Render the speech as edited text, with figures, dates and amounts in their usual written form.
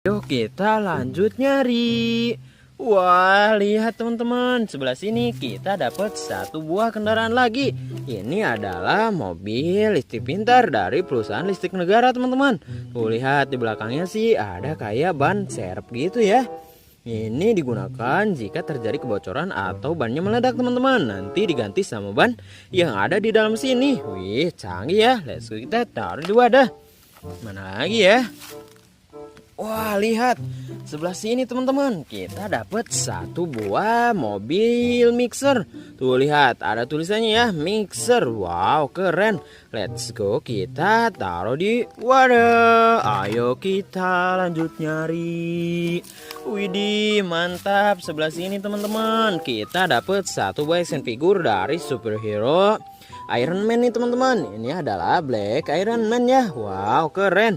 Yuk kita lanjut nyari. Wah, lihat teman-teman, sebelah sini kita dapat satu buah kendaraan lagi. Ini adalah mobil listrik pintar dari perusahaan listrik negara, teman-teman. Tuh lihat di belakangnya sih ada kayak ban serep gitu ya. Ini digunakan jika terjadi kebocoran atau bannya meledak, teman-teman. Nanti diganti sama ban yang ada di dalam sini. Wih, canggih ya. Let's go, kita taruh di wadah. Mana lagi ya? Wah, lihat sebelah sini teman-teman, kita dapat satu buah mobil mixer. Tuh lihat ada tulisannya ya, mixer. Wow, keren. Let's go, kita taruh di wadah. Ayo kita lanjut nyari. Widih, mantap. Sebelah sini teman-teman, kita dapat satu buah action figure dari superhero Iron Man nih teman-teman. Ini adalah Black Iron Man ya. Wow, keren.